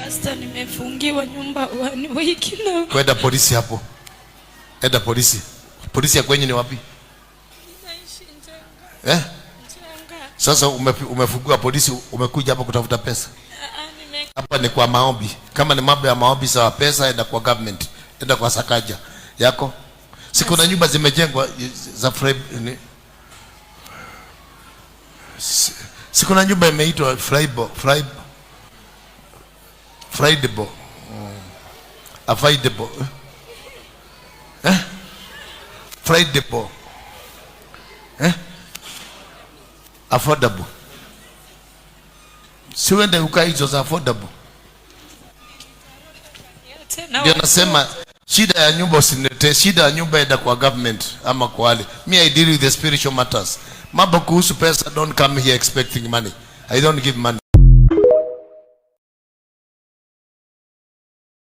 Pastor, nimefungiwa nyumba 1 wiki na. Kwenda polisi hapo. Enda polisi. Polisi ya kwenye ni wapi? Naishi Njenga. Njenga. Sasa umefungiwa polisi, umekuja hapa kutafuta pesa? Hapa ni kwa maombi. Kama ni mambo ya maombi sawa, pesa enda kwa government. Enda kwa Sakaja yako. Siku na nyumba zimejengwa za siku na nyumba imeitwa Friday affordable. Affordable. Siwende uka hizo za affordable. Ndio nasema shida ya nyumba usinete, shida ya nyumba enda kwa government ama kwa wale. Me I deal with the spiritual matters. Mambo kuhusu pesa, don't come here expecting money. I don't give money.